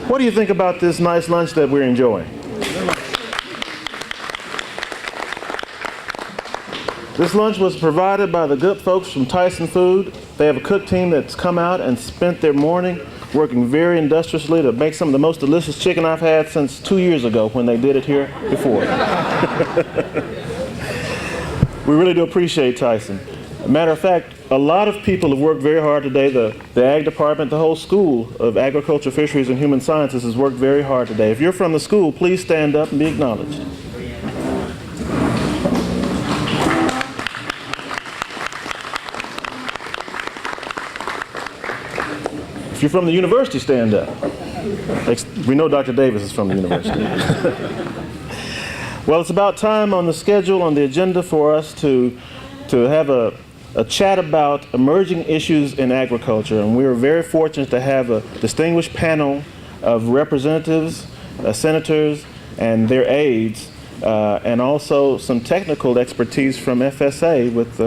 What do you think about this nice lunch that we're enjoying? This lunch was provided by the good folks from Tyson Food. They have a cook team that's come out and spent their morning working very industriously to make some of the most delicious chicken I've had since 2 years ago when they did it here before. We really do appreciate Tyson. Matter of fact, a lot of people have worked very hard today. The Ag Department, the whole School of Agriculture, Fisheries, and Human Sciences has worked very hard today. If you're from the school, please stand up and be acknowledged. If you're from the university, stand up. We know Dr. Davis is from the university. Well, it's about time on the schedule, on the agenda for us to have a chat about emerging issues in agriculture. And we are very fortunate to have a distinguished panel of representatives, senators, and their aides, and also some technical expertise from FSA with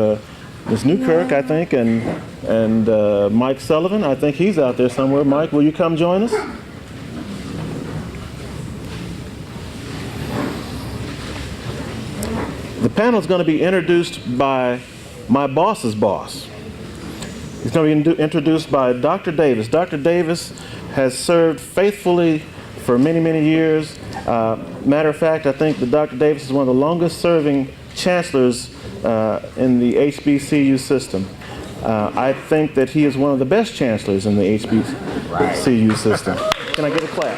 Ms. Newkirk, I think, and Mike Sullivan. I think he's out there somewhere. Mike, will you come join us? The panel is going to be introduced by my boss's boss. He's going to be introduced by Dr. Davis. Dr. Davis has served faithfully for many, many years. Matter of fact, I think that Dr. Davis is one of the longest serving chancellors in the HBCU system. I think that he is one of the best chancellors in the HBCU system. Can I get a clap?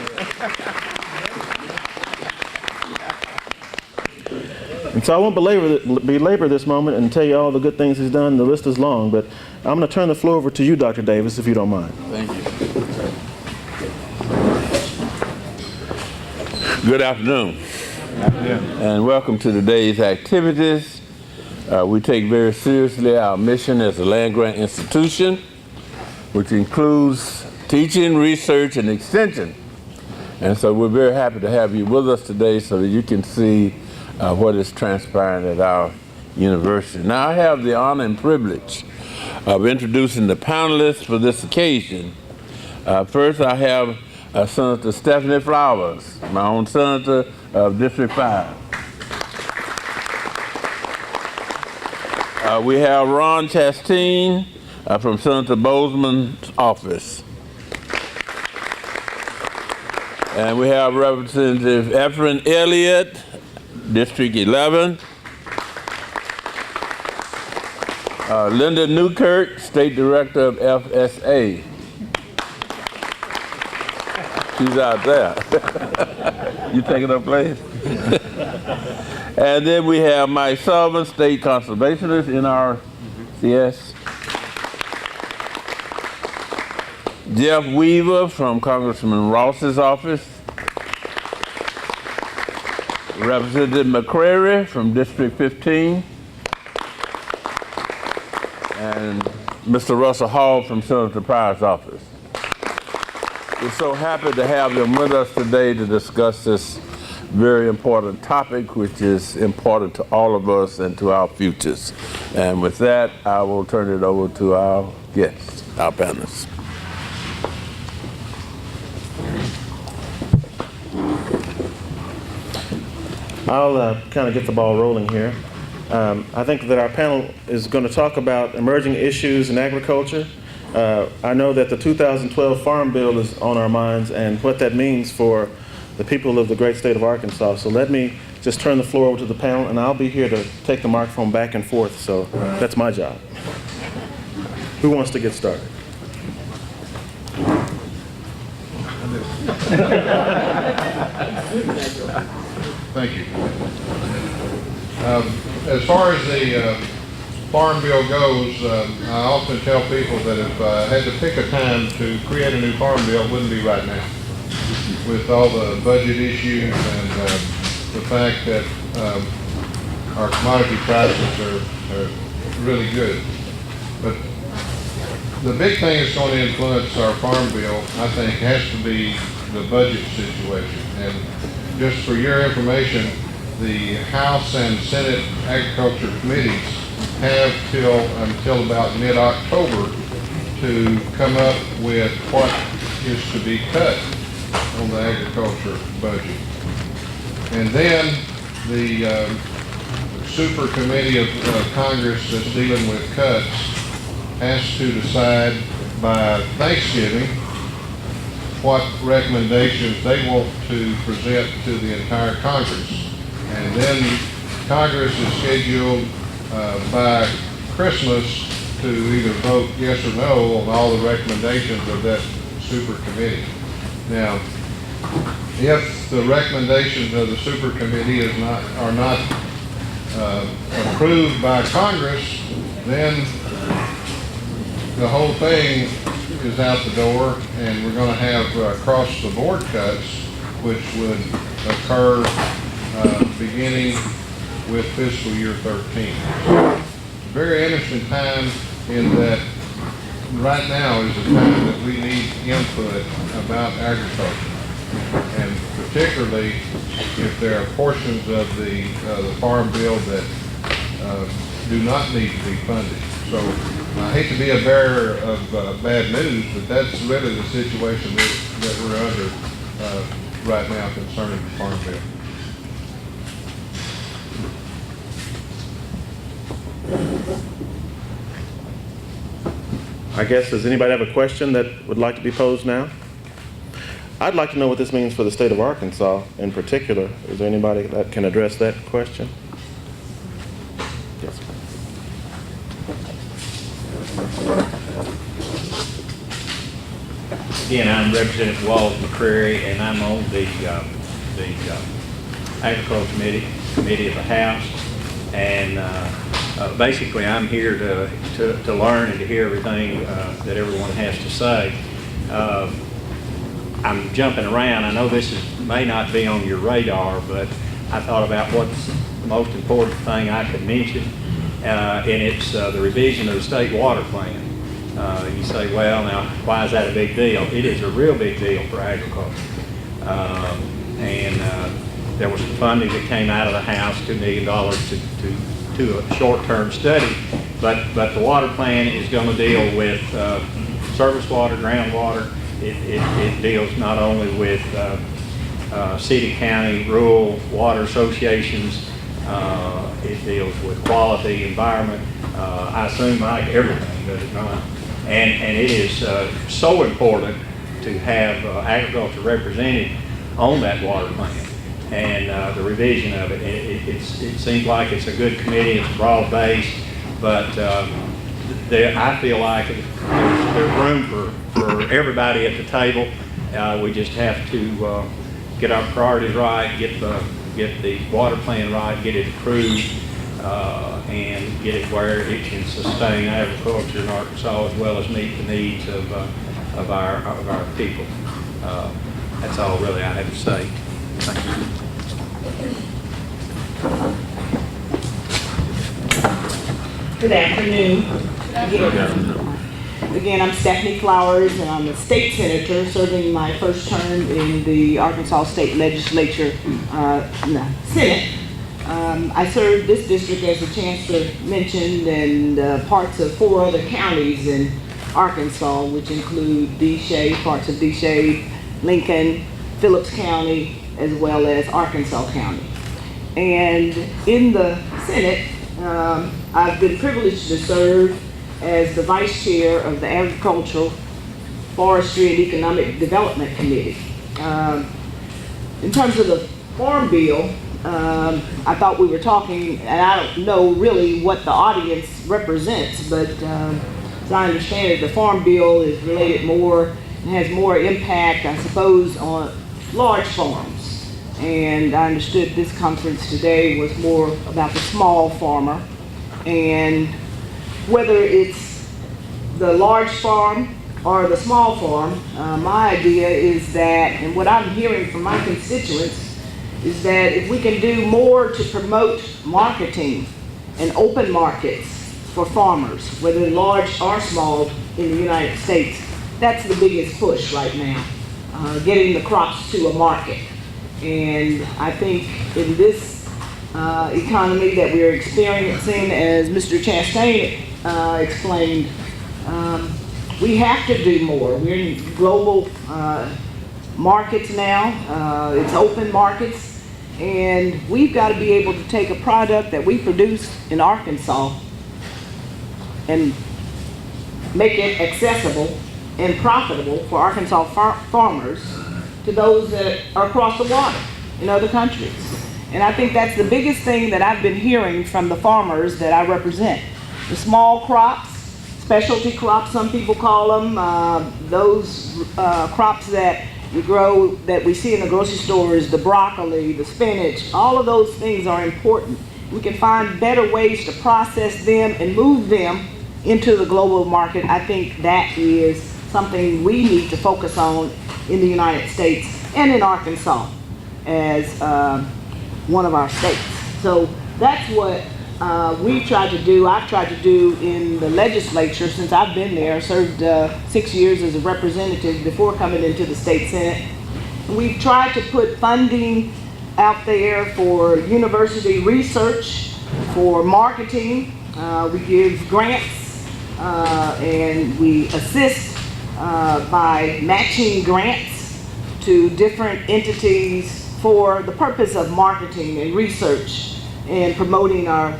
And so I won't belabor this moment and tell you all the good things he's done. The list is long, but I'm going to turn the floor over to you, Dr. Davis, if you don't mind. Thank you. Good afternoon. And welcome to today's activities. We take very seriously our mission as a land-grant institution, which includes teaching, research, and extension. And so we're very happy to have you with us today so that you can see what is transpiring at our university. Now, I have the honor and privilege of introducing the panelists for this occasion. First, I have Senator Stephanie Flowers, my own senator of District 5. We have Ron Chasteen from Senator Bozeman's office. And we have Representative Efren Elliott, District 11. Linda Newkirk, State Director of FSA. She's out there. You taking her place? And then we have Mike Sullivan, State Conservationist, NRCS. Jeff Weaver from Congressman Ross's office. Representative McCrary from District 15. And Mr. Russell Hall from Senator Pryor's office. We're so happy to have them with us today to discuss this very important topic, which is important to all of us and to our futures. And with that, I will turn it over to our guests, our panelists. I'll kind of get the ball rolling here. I think that our panel is going to talk about emerging issues in agriculture. I know that the 2012 Farm Bill is on our minds and what that means for the people of the great state of Arkansas. So let me just turn the floor over to the panel, and I'll be here to take the microphone back and forth. So that's my job. Who wants to get started? Thank you. As far as the Farm Bill goes, I often tell people that if I had to pick a time to create a new Farm Bill, it wouldn't be right now. With all the budget issues and the fact that our commodity prices are really good. But the big thing that's going to influence our Farm Bill, I think, has to be the budget situation. And just for your information, the House and Senate Agriculture Committees have until about mid-October to come up with what is to be cut on the agriculture budget. And then the super committee of Congress that's dealing with cuts has to decide by Thanksgiving what recommendations they want to present to the entire Congress. And then Congress is scheduled by Christmas to either vote yes or no on all the recommendations of that super committee. Now, if the recommendations of the super committee are not approved by Congress, then the whole thing is out the door, and we're going to have across-the-board cuts, which would occur beginning with fiscal year 13. Very interesting time in that right now is the time that we need input about agriculture, and particularly if there are portions of the farm bill that do not need to be funded. So I hate to be a bearer of bad news, but that's really the situation that we're under right now concerning the farm bill. I guess, does anybody have a question that would like to be posed now? I'd like to know what this means for the state of Arkansas in particular. Is there anybody that can address that question? Yes. Again, I'm Representative Walls McCreary, and I'm on the Agriculture Committee of the House. And basically, I'm here to learn and to hear everything that everyone has to say. I'm jumping around. I know this may not be on your radar, but I thought about what's the most important thing I could mention, and it's the revision of the state water plan. You say, well, now, why is that a big deal? It is a real big deal for agriculture. There was some funding that came out of the House, $2 million to a short-term study, but the water plan is going to deal with surface water, groundwater. It deals not only with city, county, rural water associations. It deals with quality, environment. I assume like everything, does it not? And it is so important to have agriculture represented on that water plan and the revision of it. It seems like it's a good committee. It's broad-based, but I feel like there's room for everybody at the table. We just have to get our priorities right, get the water plan right, get it approved, and get it where it can sustain agriculture in Arkansas as well as meet the needs of our people. That's all really I have to say. Thank you. Good afternoon. Again, I'm Stephanie Flowers, and I'm a state senator serving my first term in the Arkansas State Legislature Senate. I serve this district, as the Chancellor mentioned, and parts of 4 other counties in Arkansas, which include Deshay, parts of Deshay, Lincoln, Phillips County, as well as Arkansas County. And in the Senate, I've been privileged to serve as the Vice Chair of the Agricultural, Forestry, and Economic Development Committee. In terms of the Farm Bill, I thought we were talking, and I don't know really what the audience represents, but as I understand it, the Farm Bill is related more and has more impact, I suppose, on large farms. And I understood this conference today was more about the small farmer, and whether it's the large farm or the small farm, my idea is that, and what I'm hearing from my constituents, is that if we can do more to promote marketing and open markets for farmers, whether large or small in the United States, that's the biggest push right now, getting the crops to a market. And I think in this economy that we're experiencing, as Mr. Chastain explained, we have to do more. We're in global markets now. It's open markets. And we've got to be able to take a product that we produce in Arkansas and make it accessible and profitable for Arkansas farmers to those that are across the water in other countries. And I think that's the biggest thing that I've been hearing from the farmers that I represent. The small crops, specialty crops some people call them, those crops that you grow, that we see in the grocery stores, the broccoli, the spinach, all of those things are important. We can find better ways to process them and move them into the global market. I think that is something we need to focus on in the United States and in Arkansas as one of our states. So that's what we've tried to do. I've tried to do in the legislature since I've been there. I served 6 years as a representative before coming into the state senate. And we've tried to put funding out there for university research, for marketing. We give grants and we assist by matching grants to different entities for the purpose of marketing and research and promoting our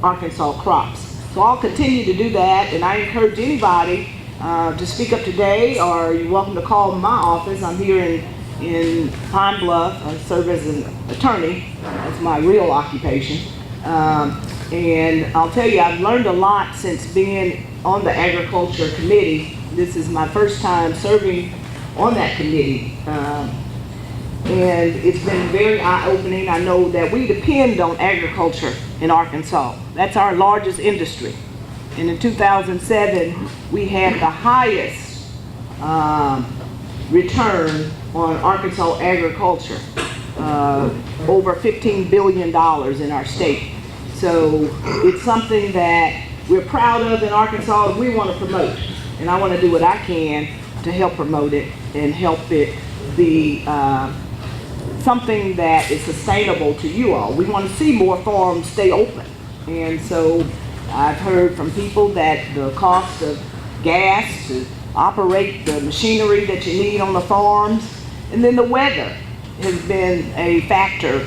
Arkansas crops. So I'll continue to do that, and I encourage anybody to speak up today, or you're welcome to call my office. I'm here in Pine Bluff. I serve as an attorney. That's my real occupation. And I'll tell you, I've learned a lot since being on the Agriculture Committee. This is my first time serving on that committee. And it's been very eye-opening. I know that we depend on agriculture in Arkansas. That's our largest industry. And in 2007, we had the highest return on Arkansas agriculture, over $15 billion in our state. So it's something that we're proud of in Arkansas and we want to promote. And I want to do what I can to help promote it and help it be something that is sustainable to you all. We want to see more farms stay open. And so I've heard from people that the cost of gas to operate the machinery that you need on the farms, and then the weather has been a factor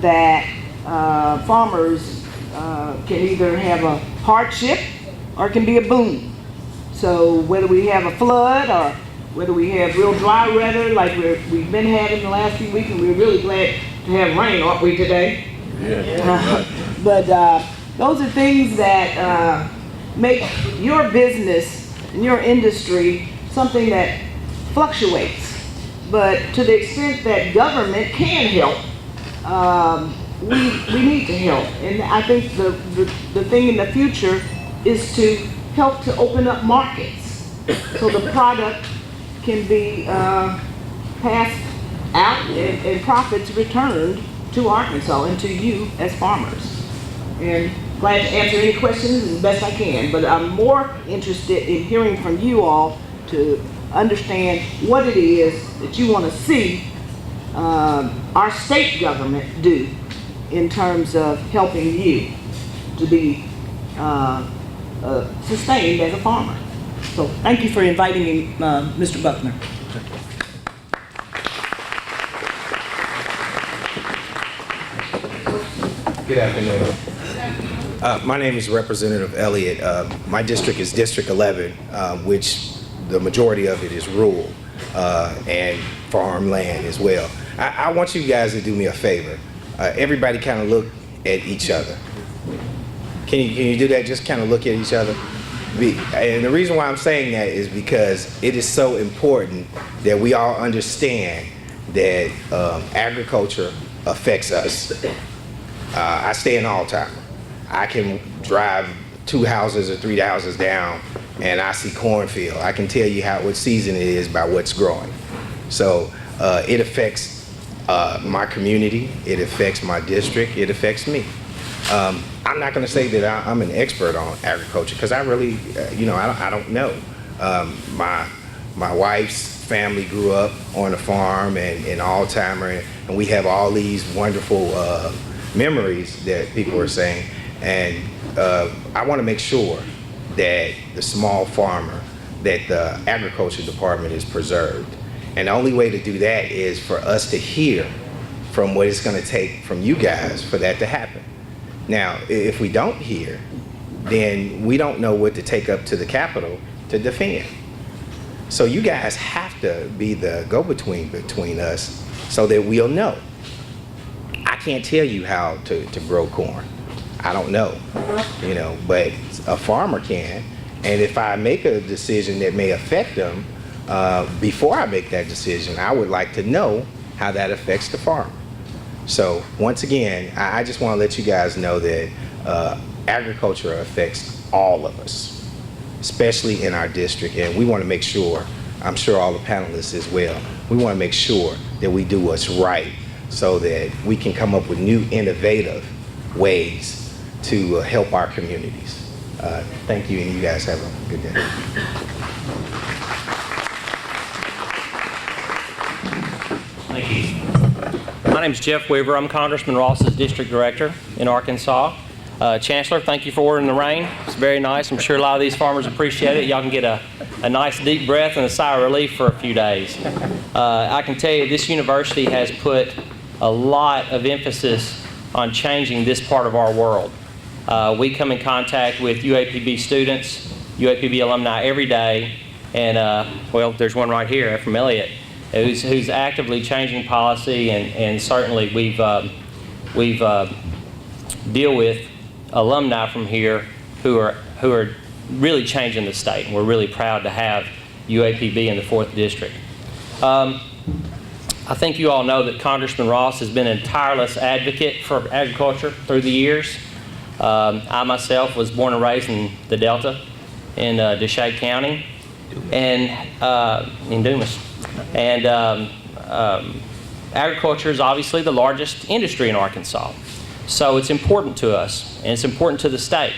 that farmers can either have a hardship or it can be a boon. So whether we have a flood or whether we have real dry weather like we've been having the last few weeks, and we're really glad to have rain, aren't we, today? Yeah. But those are things that make your business and your industry something that fluctuates. But to the extent that government can help, we need to help. And I think the thing in the future is to help to open up markets so the product can be passed out and profits returned to Arkansas and to you as farmers. And glad to answer any questions as best I can, but I'm more interested in hearing from you all to understand what it is that you want to see our state government do in terms of helping you to be sustained as a farmer. So thank you for inviting me, Mr. Buckner. Good afternoon. My name is Representative Elliott. My district is District 11, which the majority of it is rural and farmland as well. I want you guys to do me a favor. Everybody kind of look at each other. Can you do that? Just kind of look at each other. And the reason why I'm saying that is because it is so important that we all understand that agriculture affects us. I stay in All-Timer. I can drive 2 houses or 3 houses down and I see cornfield. I can tell you what season it is by what's growing. So it affects my community, it affects my district, it affects me. I'm not going to say that I'm an expert on agriculture because I really, I don't know. My wife's family grew up on a farm and All-Timer, and we have all these wonderful memories that people are saying. And I want to make sure that the small farmer, that the agriculture department is preserved. And the only way to do that is for us to hear from what it's going to take from you guys for that to happen. Now, if we don't hear, then we don't know what to take up to the Capitol to defend. So you guys have to be the go-between between us so that we'll know. I can't tell you how to grow corn. I don't know, but a farmer can. And if I make a decision that may affect them, before I make that decision, I would like to know how that affects the farmer. So once again, I just want to let you guys know that agriculture affects all of us, especially in our district. And we want to make sure, I'm sure all the panelists as well, we want to make sure that we do what's right so that we can come up with new innovative ways to help our communities. Thank you, and you guys have a good day. Thank you. My name is Jeff Weaver. I'm Congressman Ross's district director in Arkansas. Chancellor, thank you for ordering the rain. It's very nice. I'm sure a lot of these farmers appreciate it. Y'all can get a nice deep breath and a sigh of relief for a few days. I can tell you this university has put a lot of emphasis on changing this part of our world. We come in contact with UAPB students, UAPB alumni every day, and well, there's one right here from Elliott, who's actively changing policy, and certainly we've deal with alumni from here who are really changing the state. And we're really proud to have UAPB in the 4th District. I think you all know that Congressman Ross has been a tireless advocate for agriculture through the years. I myself was born and raised in the Delta in Deschutes County, and in Dumas. And agriculture is obviously the largest industry in Arkansas. So it's important to us, and it's important to the state.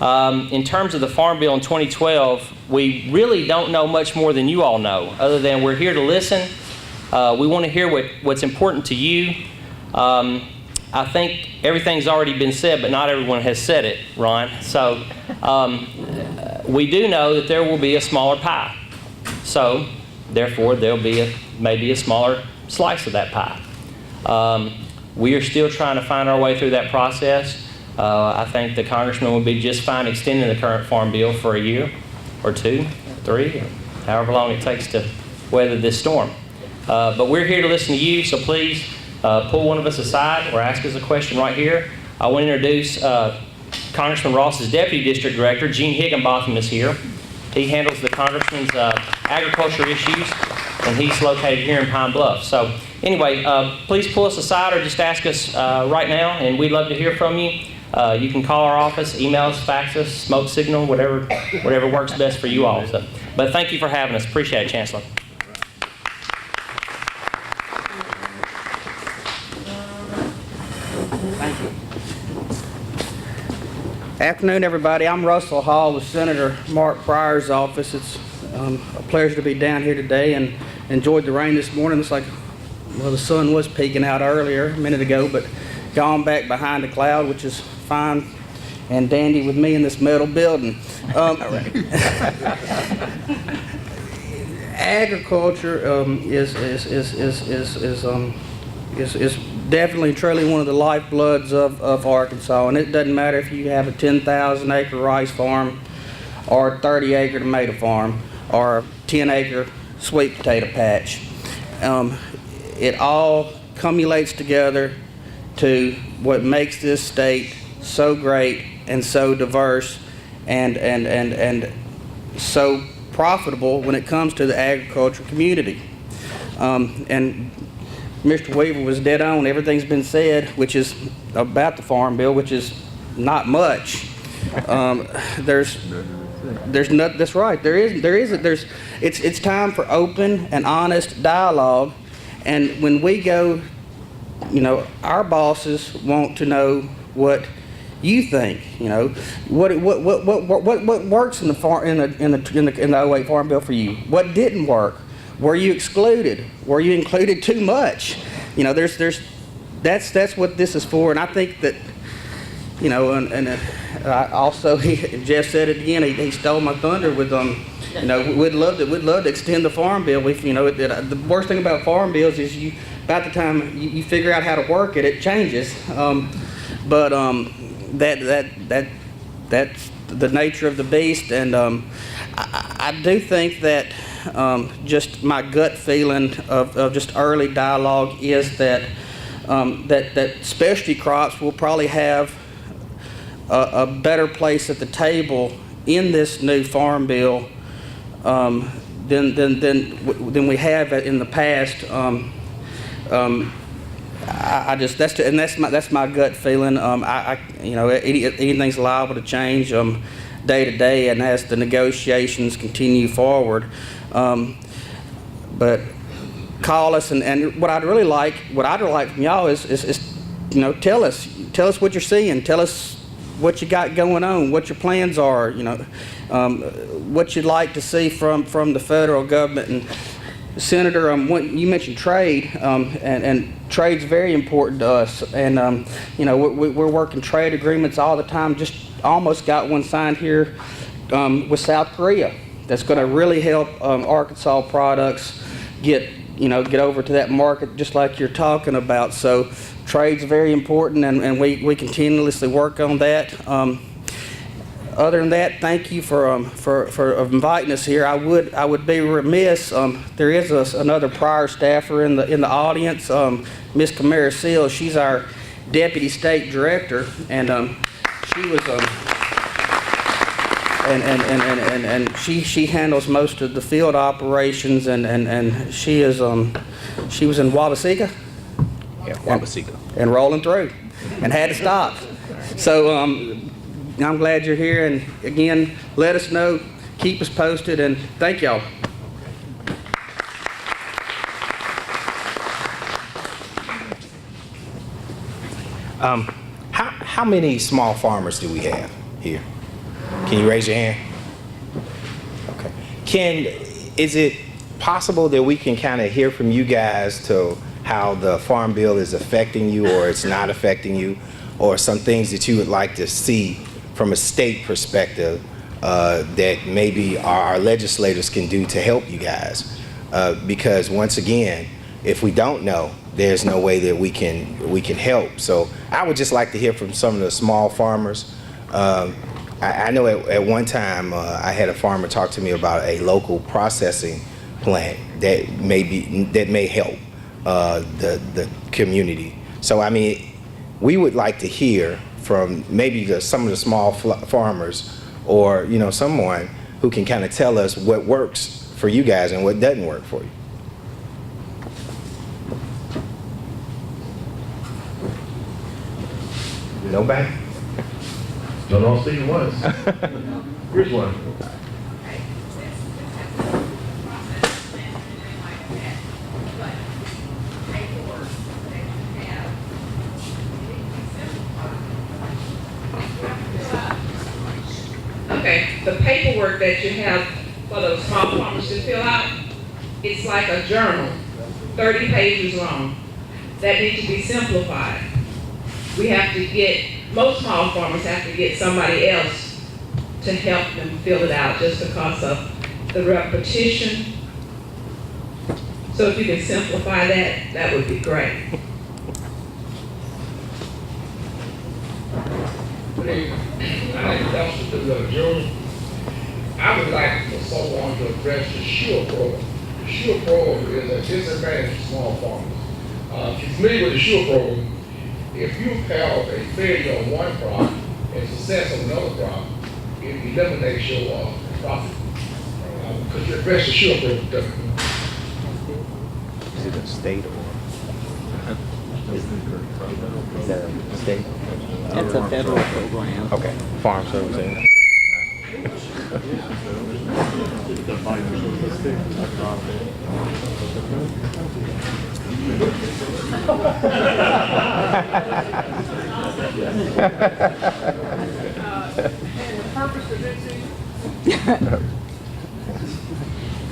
In terms of the Farm Bill in 2012, we really don't know much more than you all know, other than we're here to listen. We want to hear what's important to you. I think everything's already been said, but not everyone has said it, Ron. So we do know that there will be a smaller pie. So therefore, there'll be maybe a smaller slice of that pie. We are still trying to find our way through that process. I think the congressman would be just fine extending the current farm bill for a year or 2, 3, or however long it takes to weather this storm. But we're here to listen to you, so please pull one of us aside or ask us a question right here. I want to introduce Congressman Ross's Deputy District Director, Gene Higginbotham, is here. He handles the congressman's agriculture issues, and he's located here in Pine Bluff. So anyway, please pull us aside or just ask us right now, and we'd love to hear from you. You can call our office, email us, fax us, smoke signal, whatever works best for you all. So, but thank you for having us. Appreciate it, Chancellor. Thank you. Afternoon, everybody. I'm Russell Hall with Senator Mark Pryor's office. It's a pleasure to be down here today and enjoyed the rain this morning. It's like, well, the sun was peeking out earlier, a minute ago, but gone back behind a cloud, which is fine and dandy with me in this metal building. Agriculture is definitely truly one of the lifebloods of Arkansas, and it doesn't matter if you have a 10,000 acre rice farm or a 30 acre tomato farm or a 10 acre sweet potato patch. It all cumulates together to what makes this state so great and so diverse and so profitable when it comes to the agriculture community. And Mr. Weaver was dead on. Everything's been said, which is about the Farm Bill, which is not much. There's not. That's right. It's time for open and honest dialogue, and when we go, our bosses want to know what you think. What works in the 08 Farm Bill for you? What didn't work? Were you excluded? Were you included too much? That's what this is for. And I think that, I also, Jeff said it again, he stole my thunder with You know, we'd love to extend the farm bill. You know, the worst thing about farm bills is about the time you figure out how to work it, it changes. That's the nature of the beast, and I do think that just my gut feeling of just early dialogue is that that specialty crops will probably have a better place at the table in this new farm bill than we have in the past. That's my gut feeling. You know, anything's liable to change day to day, and as the negotiations continue forward. But call us, and what I'd like from y'all is you know, tell us what you're seeing, tell us what you got going on, what your plans are, you know, what you'd like to see from the federal government. And Senator, you mentioned trade, and trade's very important to us. And you know, we're working trade agreements all the time. Just almost got one signed here with South Korea. That's going to really help Arkansas products get over to that market, just like you're talking about. So trade's very important, and we continuously work on that. Other than that, thank you for inviting us here. I would be remiss. There is another prior staffer in the audience, Miss Camara Seals. She's our deputy state director, and she was and she handles most of the field operations, and she was in Wabaseka. Yeah, Wabaseka. And rolling through, and had to stop. So I'm glad you're here, and again, let us know, keep us posted, and thank y'all. How many small farmers do we have here? Can you raise your hand? Okay. Is it possible that we can kind of hear from you guys to how the Farm Bill is affecting you, or it's not affecting you, or some things that you would like to see from a state perspective that maybe our legislators can do to help you guys? Because once again, if we don't know, there's no way that we can help. So I would just like to hear from some of the small farmers. I know at one time I had a farmer talk to me about a local processing plant that may help the community. So I mean, we would like to hear from maybe some of the small farmers, or you know, someone who can kind of tell us what works for you guys and what doesn't work for you. Nobody? Don't see you once. Here's one. Okay, the paperwork that you have for those small farmers to fill out, it's like a journal, 30 pages long, that need to be simplified. We have to most small farmers have to get somebody else to help them fill it out just because of the repetition. So if you can simplify that, that would be great. I would like for someone to address the SURE program. The SURE program is a disadvantage to small farmers. If you're familiar with the SURE program, if you have a failure on one crop and success on another crop, it eliminates your profit. Could you address the SURE program? Is it a state or? Is that a state? It's a federal program. Okay, Farm Service.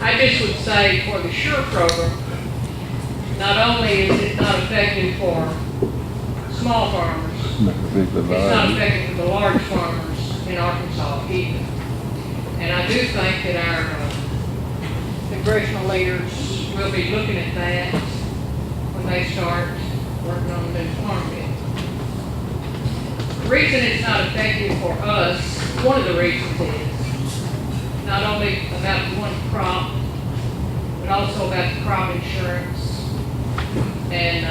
I just would say for the SURE program, not only is it not effective for small farmers, it's not effective for the large farmers in Arkansas either. And I do think that our congressional leaders will be looking at that when they start working on the new farm bill. The reason it's not effective for us, one of the reasons is not only about the one crop, but also about the crop insurance and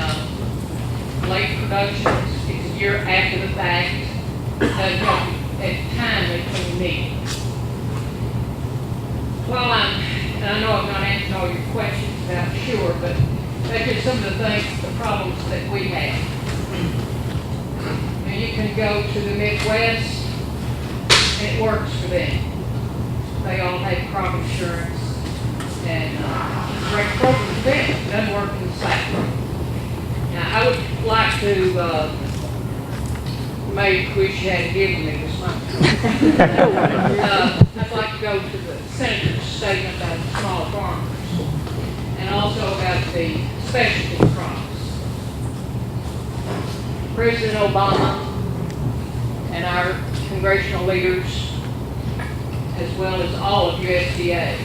late production. It's a year after the fact. Doesn't help you at the time when you need it. Well, and I know I'm not answering all your questions about sure, but that's just some of the things, the problems that we have. And you can go to the Midwest, and it works for them. They all have crop insurance, and it's a great program for them. It doesn't work in the South. Now, I would like to, maybe wish you hadn't given me this month. I'd like to go to the Senator's statement about the small farmers, and also about the specialty crops. President Obama and our congressional leaders, as well as all of USDA,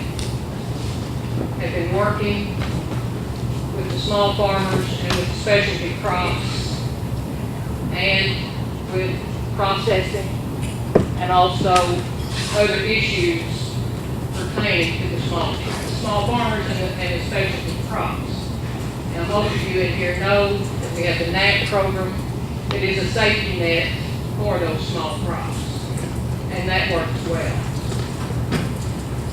have been working with the small farmers and with specialty crops and with processing and also other issues pertaining to the small farmers and the specialty crops. Now, most of you in here know that we have the NAP program. It is a safety net for those small crops, and that works well.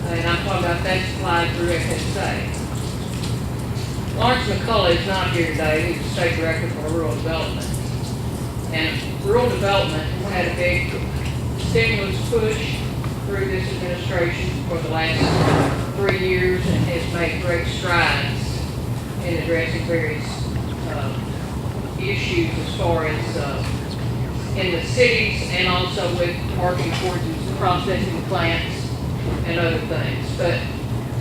And I'm talking about that slide through FSA. Lawrence McCullough is not here today. He's the State Director for Rural Development. And rural development had a big stimulus push through this administration for the last 3 years and has made great strides in addressing various issues as far as in the cities and also with working towards these processing plants and other things. But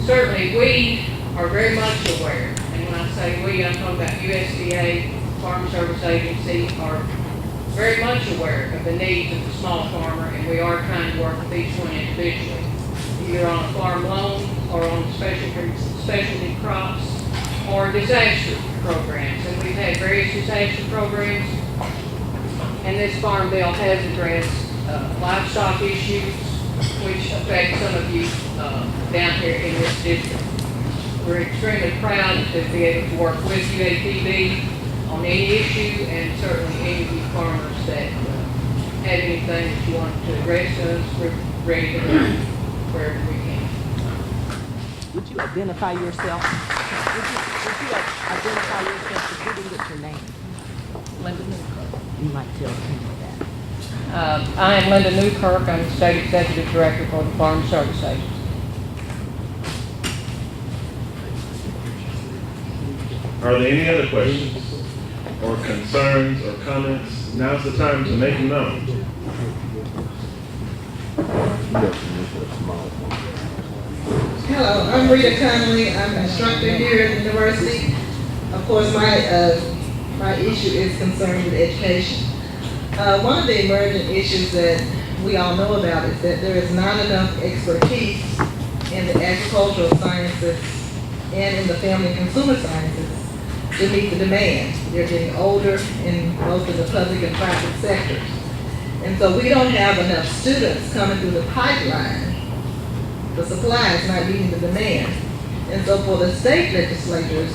certainly we are very much aware, and when I say we, I'm talking about USDA, Farm Service Agency, are very much aware of the needs of the small farmer, and we are trying to work with each one individually, either on a farm loan or on specialty crops or disaster programs. And we've had various disaster programs, and this farm bill has addressed livestock issues, which affect some of you down here in this district. We're extremely proud to be able to work with UAPB on any issue, and certainly any of you farmers that have anything that you want to address us, we're ready to help wherever we can. Would you identify yourself? Would you identify yourself if you didn't get your name? Linda Newkirk. You might tell people that. I am Linda Newkirk. I'm the State Executive Director for the Farm Service Agency. Are there any other questions or concerns or comments? Now's the time to make them known. Hello, I'm Rita Connolly. I'm an instructor here at the university. Of course, my issue is concerned with education. One of the emerging issues that we all know about is that there is not enough expertise in the agricultural sciences and in the family and consumer sciences to meet the demand. They're getting older in both of the public and private sectors. And so we don't have enough students coming through the pipeline. The supply is not meeting the demand. And so for the state legislators,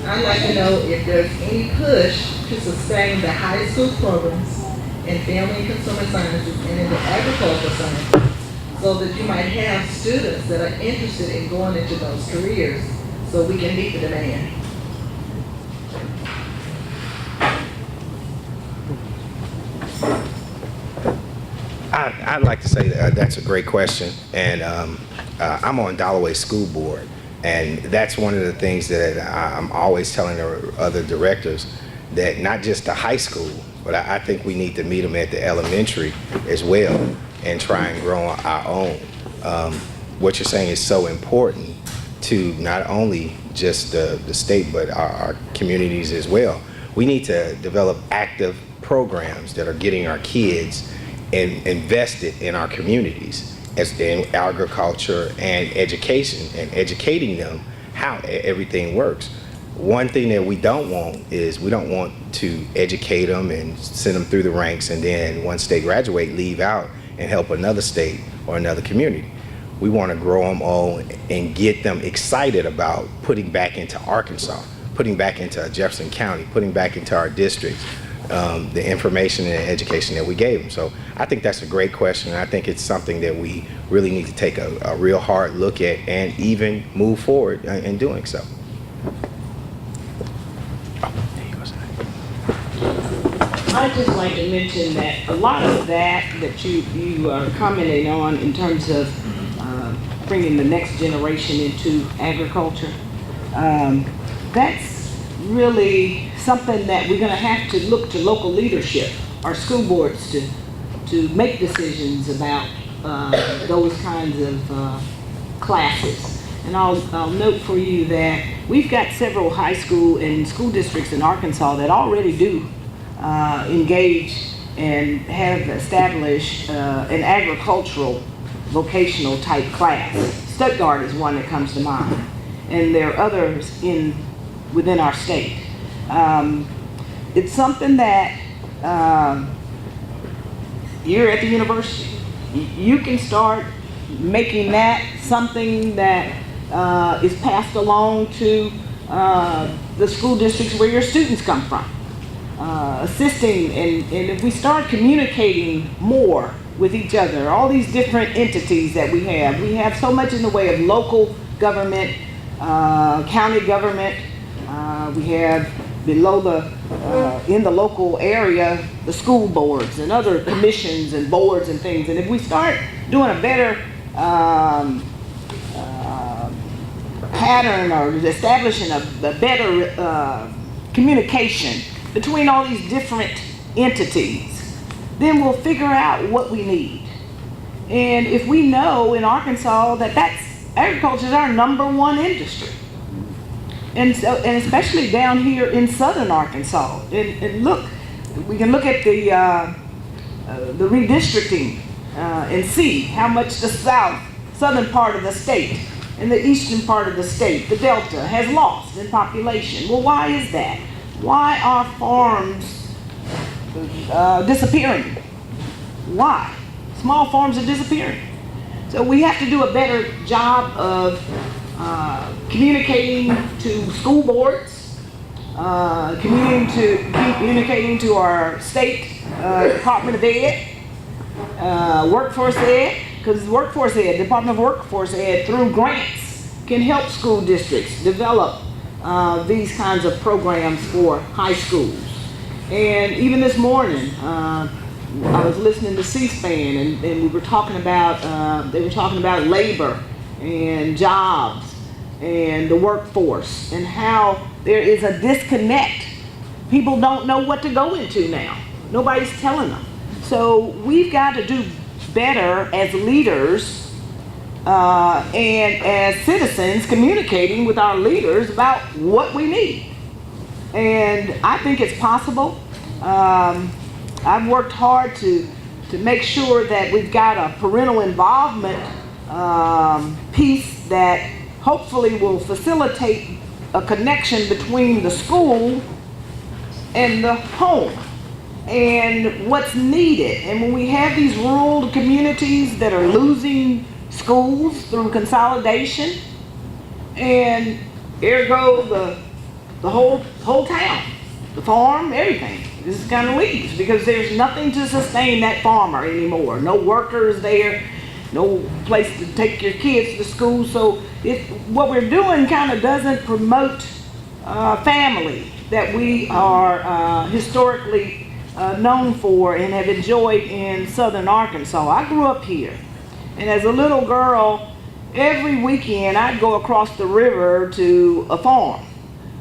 I'd like to know if there's any push to sustain the high school programs in family and consumer sciences and in the agricultural sciences, so that you might have students that are interested in going into those careers so we can meet the demand. I'd like to say that that's a great question, and I'm on Dalloway School Board, and that's one of the things that I'm always telling the other directors, that not just the high school, but I think we need to meet them at the elementary as well and try and grow our own. What you're saying is so important to not only just the state, but our communities as well. We need to develop active programs that are getting our kids invested in our communities. as in agriculture and education, and educating them how everything works. One thing that we don't want is we don't want to educate them and send them through the ranks, and then once they graduate, leave out and help another state or another community. We want to grow them all and get them excited about putting back into Arkansas, putting back into Jefferson County, putting back into our districts, the information and education that we gave them. So I think that's a great question, and I think it's something that we really need to take a real hard look at and even move forward in doing so. I'd just like to mention that a lot of that you are commenting on in terms of bringing the next generation into agriculture, that's really something that we're going to have to look to local leadership, our school boards, to make decisions about those kinds of classes. And I'll note for you that we've got several high school and school districts in Arkansas that already do engage and have established an agricultural vocational type class. Stuttgart is one that comes to mind, and there are others within our state. It's something that you're at the university. You can start making that something that is passed along to the school districts where your students come from. Assisting, and if we start communicating more with each other, all these different entities that we have so much in the way of local government, county government, we have below in the local area, the school boards and other commissions and boards and things. And if we start doing a better pattern or establishing a better communication between all these different entities, then we'll figure out what we need. And if we know in Arkansas that agriculture is our #1 industry, and especially down here in southern Arkansas, and look, we can look at the redistricting and see how much the southern part of the state and the eastern part of the state, the Delta, has lost in population. Well, why is that? Why are farms disappearing? Why? Small farms are disappearing. So we have to do a better job of communicating to school boards, communicating to our state Department of Ed, Workforce Ed, because Department of Workforce Ed, through grants, can help school districts develop these kinds of programs for high schools. And even this morning, I was listening to C-SPAN, and we were talking about, they were talking about labor and jobs and the workforce, and how there is a disconnect. People don't know what to go into now. Nobody's telling them. So we've got to do better as leaders and as citizens, communicating with our leaders about what we need. And I think it's possible. I've worked hard to make sure that we've got a parental involvement piece that hopefully will facilitate a connection between the school and the home and what's needed. And when we have these rural communities that are losing schools through consolidation, and ergo the whole town, the farm, everything, this kind of leaves because there's nothing to sustain that farmer anymore. No workers there, no place to take your kids to school. So what we're doing kind of doesn't promote family that we are historically known for and have enjoyed in southern Arkansas. I grew up here, and as a little girl, every weekend I'd go across the river to a farm.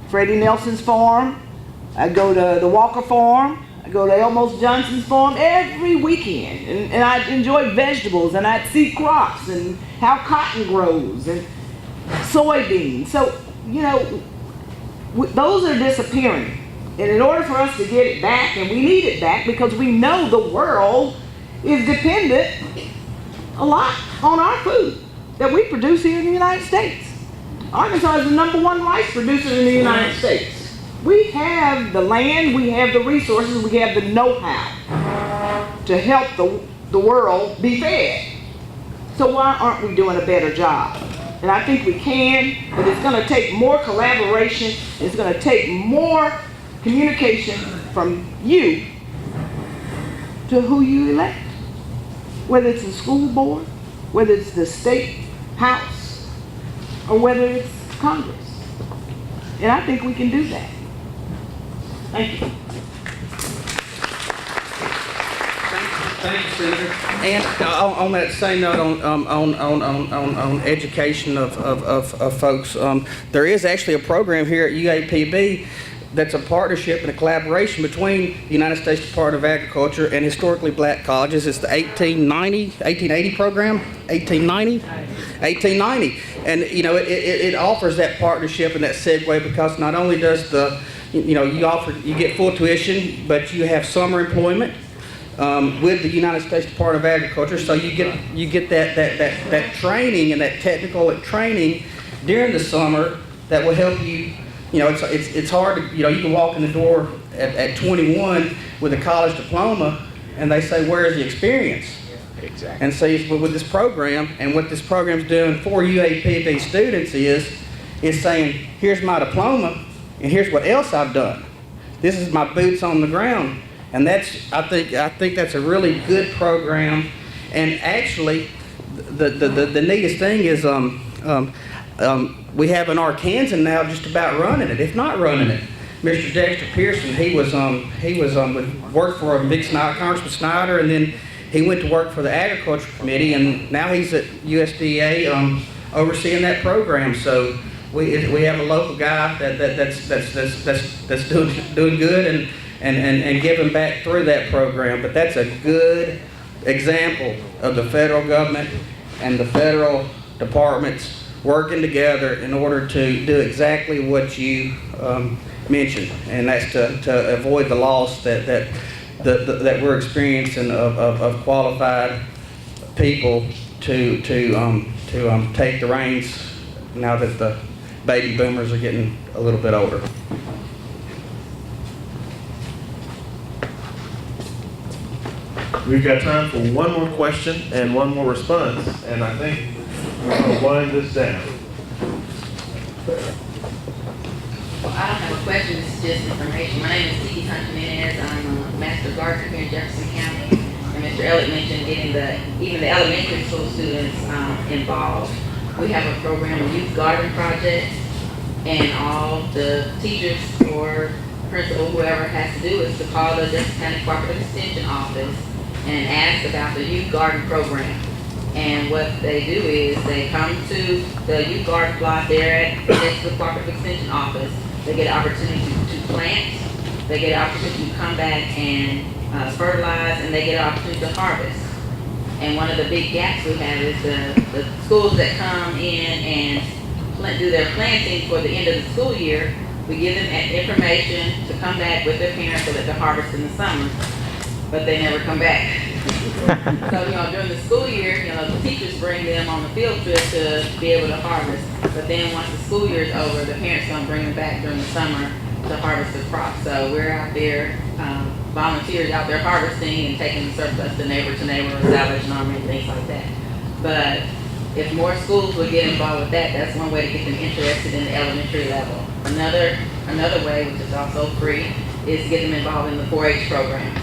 Freddie Nelson's farm, I'd go to the Walker farm, I'd go to Elmos Johnson's farm every weekend, and I'd enjoy vegetables, and I'd see crops and how cotton grows and soybeans. So, those are disappearing. And in order for us to get it back, and we need it back because we know the world is dependent a lot on our food that we produce here in the United States. Arkansas is the #1 rice producer in the United States. We have the land, we have the resources, we have the know-how to help the world be fed. So why aren't we doing a better job? And I think we can, but it's going to take more collaboration. It's going to take more communication from you to who you elect. Whether it's the school board, whether it's the state house, or whether it's Congress. And I think we can do that. Thank you. Thank you, Senator. And on that same note, on education of folks, there is actually a program here at UAPB that's a partnership and a collaboration between the United States Department of Agriculture and historically black colleges. It's the 1880 program, 1890. And, you know, it offers that partnership and that segue because not only does you get full tuition, but you have summer employment with the United States Department of Agriculture. So you get that training and that technical training during the summer that will help you. You know, it's hard to, you can walk in the door at 21 with a college diploma and they say, where is the experience? Exactly. And so with this program, and what this program's doing for UAPB students is saying, here's my diploma and here's what else I've done. This is my boots on the ground. And I think that's a really good program. And actually, the neatest thing is we have an Arkansan now just about running it, if not running it. Mr. Dexter Pearson, he worked for Congressman Snyder, and then he went to work for the Agriculture Committee, and now he's at USDA overseeing that program. So we have a local guy that's doing good and giving back through that program. But that's a good example of the federal government and the federal departments working together in order to do exactly what you mentioned, and that's to avoid the loss that we're experiencing of qualified people to take the reins now that the baby boomers are getting a little bit older. We've got time for one more question and one more response, and I think we're going to wind this down. Well, I don't have a question, this is just information. My name is T.D. Hunter-Menez. I'm a master gardener here in Jefferson County. And Mr. Elliott mentioned getting even the elementary school students involved. We have a program, a youth garden project, and all the teachers or principal, whoever has to do is to call the Jefferson County Cooperative Extension Office and ask about the youth garden program. And what they do is they come to the youth garden plot there next to the Cooperative Extension Office. They get an opportunity to plant, they get an opportunity to come back and fertilize, and they get an opportunity to harvest. And one of the big gaps we have is the schools that come in and do their planting for the end of the school year. We give them information to come back with their parents so that they harvest in the summer, but they never come back. So, during the school year, the teachers bring them on the field trip to be able to harvest. But then once the school year is over, the parents don't bring them back during the summer to harvest the crop. So we're out there, volunteers out there harvesting and taking the surplus to neighbor, Salvation Army and things like that. But if more schools would get involved with that, that's one way to get them interested in the elementary level. Another way, which is also free, is to get them involved in the 4-H programs.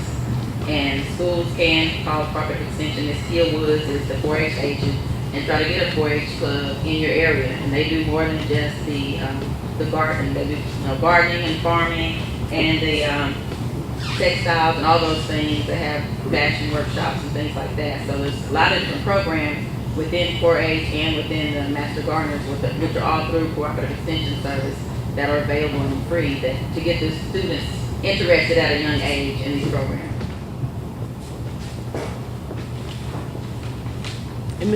And schools can call Cooperative Extension. Ms. Tia Woods is the 4-H agent, and try to get a 4-H club in your area. And they do more than just the gardening. They do gardening and farming and the textiles and all those things. They have fashion workshops and things like that. So there's a lot of different programs within 4-H and within the Master Gardeners, which are all through Cooperative Extension Service, that are available and free to get the students interested at a young age in these programs. And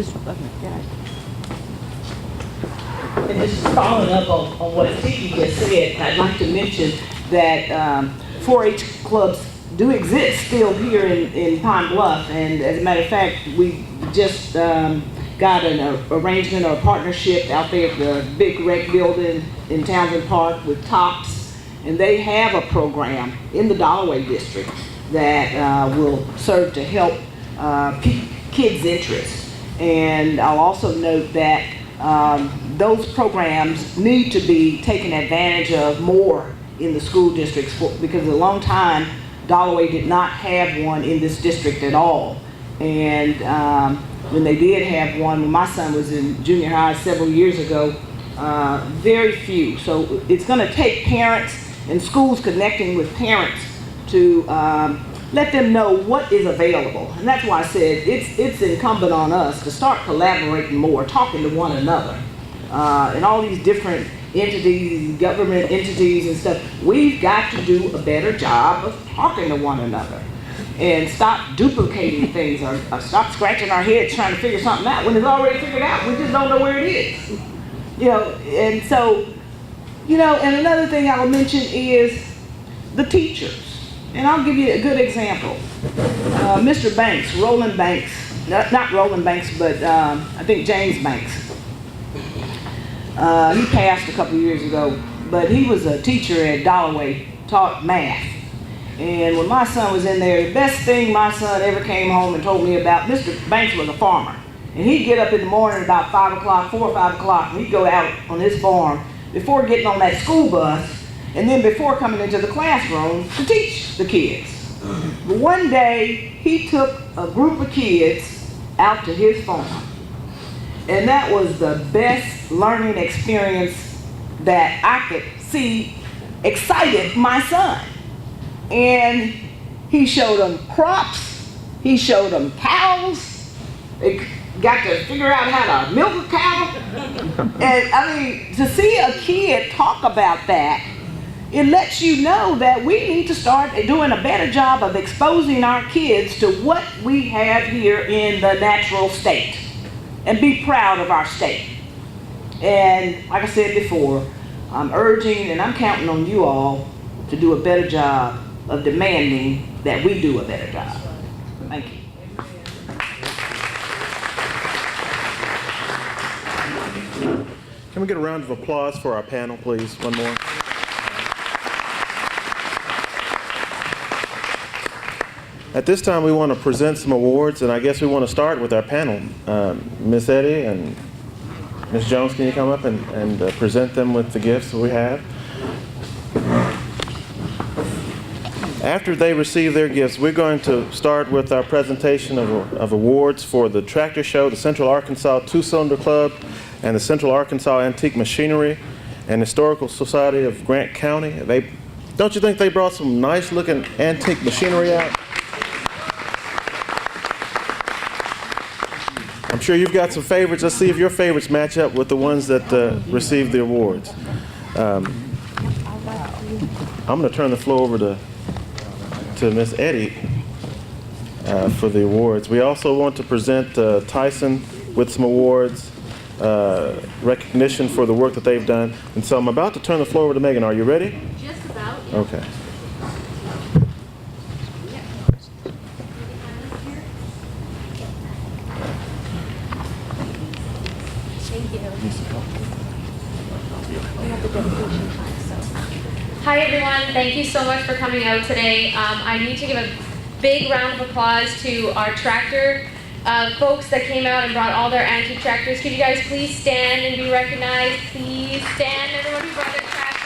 just following up on what T.D. just said, I'd like to mention that 4-H clubs do exist still here in Pine Bluff, and as a matter of fact, we just got an arrangement or a partnership out there at the big rec building in Townsend Park with TOPS, and they have a program in the Dollaway district that will serve to help pique kids' interest. And I'll also note that those programs need to be taken advantage of more in the school districts because a long time Dollaway did not have one in this district at all. And when they did have one, when my son was in junior high several years ago, very few. So it's going to take parents and schools connecting with parents to let them know what is available. And that's why I said it's incumbent on us to start collaborating more, talking to one another. And all these different entities, government entities and stuff, we've got to do a better job of talking to one another. And stop duplicating things or stop scratching our heads trying to figure something out when it's already figured out. We just don't know where it is. You know, and so, you know, and another thing I will mention is the teachers. And I'll give you a good example. Mr. Banks, Roland Banks, not Roland Banks, but I think James Banks. He passed a couple years ago, but he was a teacher at Dollaway, taught math. And when my son was in there, the best thing my son ever came home and told me about, Mr. Banks was a farmer. And he'd get up in the morning about 5 o'clock, 4 or 5 o'clock, and he'd go out on his farm before getting on that school bus, and then before coming into the classroom to teach the kids. But one day, he took a group of kids out to his farm. And that was the best learning experience that I could see excited my son. And he showed them crops, he showed them cows, they got to figure out how to milk a cow. And I mean, to see a kid talk about that, it lets you know that we need to start doing a better job of exposing our kids to what we have here in the natural state and be proud of our state. And like I said before, I'm urging and I'm counting on you all to do a better job of demanding that we do a better job. Thank you. Can we get a round of applause for our panel, please? One more. At this time, we want to present some awards, and I guess we want to start with our panel. Miss Eddie and Miss Jones, can you come up and present them with the gifts that we have? After they receive their gifts, we're going to start with our presentation of awards for the Tractor Show, the Central Arkansas Two-Cylinder Club, and the Central Arkansas Antique Machinery and Historical Society of Grant County. Don't you think they brought some nice-looking antique machinery out? I'm sure you've got some favorites. Let's see if your favorites match up with the ones that received the awards. I'm going to turn the floor over to Miss Eddie for the awards. We also want to present Tyson with some awards, recognition for the work that they've done. And so I'm about to turn the floor over to Megan. Are you ready? Just about, yeah. Okay. Thank you. Hi everyone, thank you so much for coming out today. I need to give a big round of applause to our tractor folks that came out and brought all their antique tractors. Could you guys please stand and be recognized? Please stand, everyone who brought their tractors.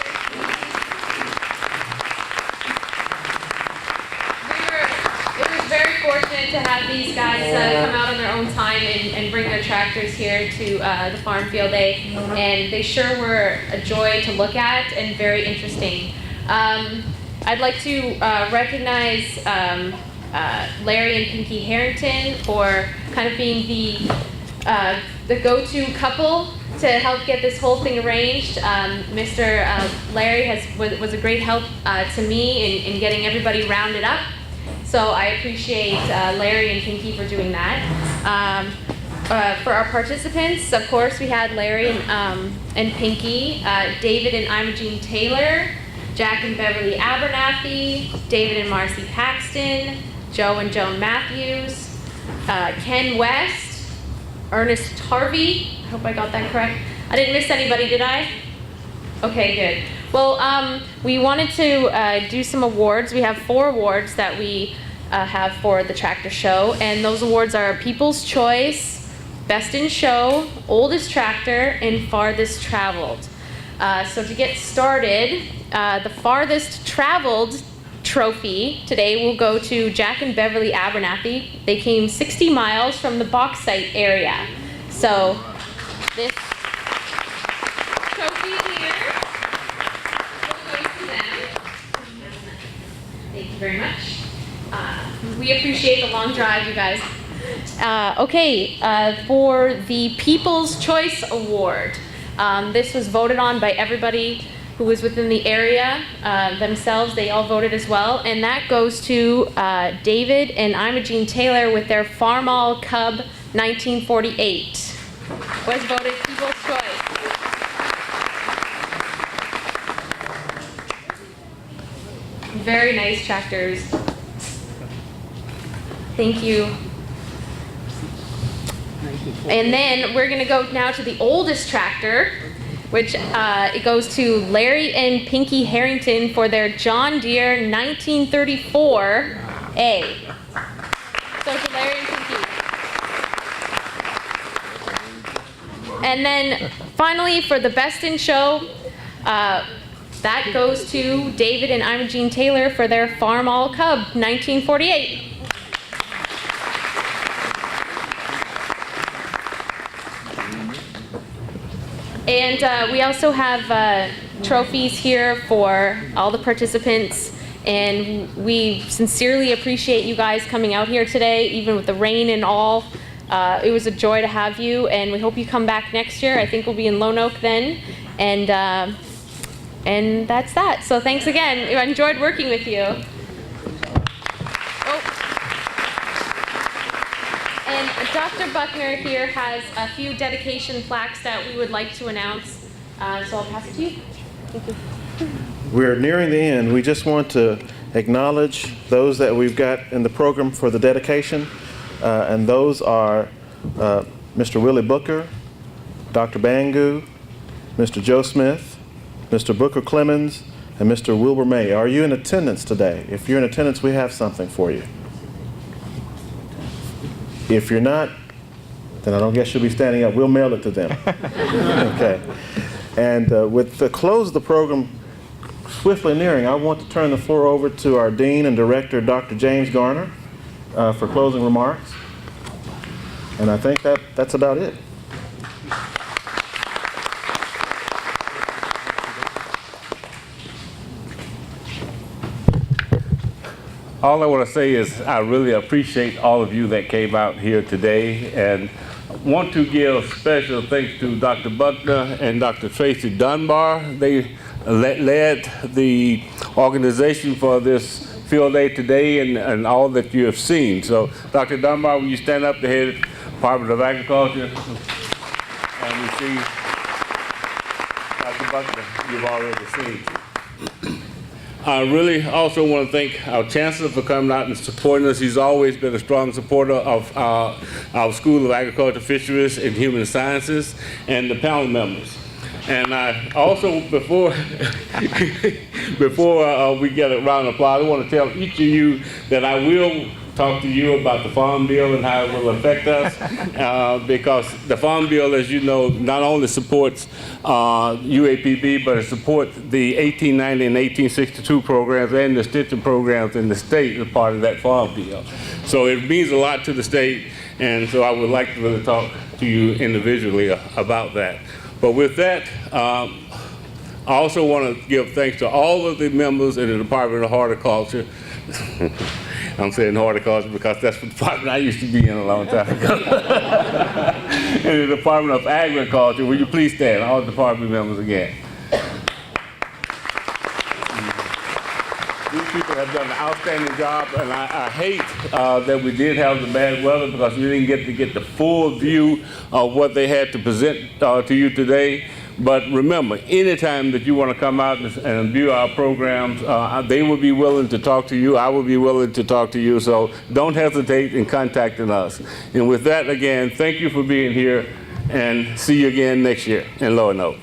It was very fortunate to have these guys come out on their own time and bring their tractors here to the Farm Field Day, and they sure were a joy to look at and very interesting. I'd like to recognize Larry and Pinky Harrington for kind of being the go-to couple to help get this whole thing arranged. Mr. Larry was a great help to me in getting everybody rounded up. So I appreciate Larry and Pinky for doing that. For our participants, of course, we had Larry and Pinky, David and Imogene Taylor, Jack and Beverly Abernathy, David and Marcy Paxton, Joe and Joan Matthews, Ken West, Ernest Harvey. I hope I got that correct. I didn't miss anybody, did I? Okay, good. Well, we wanted to do some awards. We have 4 awards that we have for the tractor show, and those awards are People's Choice, Best in Show, Oldest Tractor, and Farthest Traveled. So to get started, the farthest traveled trophy today will go to Jack and Beverly Abernathy. They came 60 miles from the bauxite area. So this trophy here will go to them. Thank you very much. We appreciate the long drive, you guys. For the People's Choice Award, this was voted on by everybody who was within the area themselves. They all voted as well, and that goes to David and Imogene Taylor with their Farmall Cub 1948. Was voted People's Choice. Very nice tractors. Thank you. And then we're going to go now to the oldest tractor, which it goes to Larry and Pinky Harrington for their John Deere 1934A. So to Larry and Pinky. And then finally for the Best in Show, that goes to David and Imogene Taylor for their Farmall Cub 1948. And we also have trophies here for all the participants, and we sincerely appreciate you guys coming out here today, even with the rain and all. It was a joy to have you, and we hope you come back next year. I think we'll be in Lone Oak then, and that's that. So thanks again. I enjoyed working with you. And Dr. Buckner here has a few dedication plaques that we would like to announce. So I'll pass it to you. Thank you. We're nearing the end. We just want to acknowledge those that we've got in the program for the dedication. And those are Mr. Willie Booker, Dr. Bangu, Mr. Joe Smith, Mr. Booker Clemens, and Mr. Wilbur May. Are you in attendance today? If you're in attendance, we have something for you. If you're not, then I don't guess you'll be standing up. We'll mail it to them. Okay. And with the close of the program swiftly nearing, I want to turn the floor over to our Dean and Director, Dr. James Garner, for closing remarks. And I think that's about it. All I want to say is I really appreciate all of you that came out here today, and want to give special thanks to Dr. Buckner and Dr. Tracy Dunbar. They led the organization for this field day today and all that you have seen. So Dr. Dunbar, will you stand up, the head of the Department of Agriculture? And we see Dr. Buckner, you've already seen. I really also want to thank our Chancellor for coming out and supporting us. He's always been a strong supporter of our School of Agriculture, Fisheries, and Human Sciences, and the panel members. And I also, before we get a round of applause, I want to tell each of you that I will talk to you about the Farm Bill and how it will affect us, because the Farm Bill, as you know, not only supports UAPB, but it supports the 1890 and 1862 programs and the stitching programs in the state as part of that Farm Bill. So it means a lot to the state, and so I would like to really talk to you individually about that. But with that, I also want to give thanks to all of the members in the Department of Horticulture. I'm saying horticulture because that's the department I used to be in a long time ago. In the Department of Agriculture, will you please stand, all department members again. These people have done an outstanding job, and I hate that we did have the bad weather because we didn't get to get the full view of what they had to present to you today. But remember, anytime that you want to come out and view our programs, they will be willing to talk to you. I will be willing to talk to you. So don't hesitate in contacting us. And with that, again, thank you for being here, and see you again next year in Lower Note.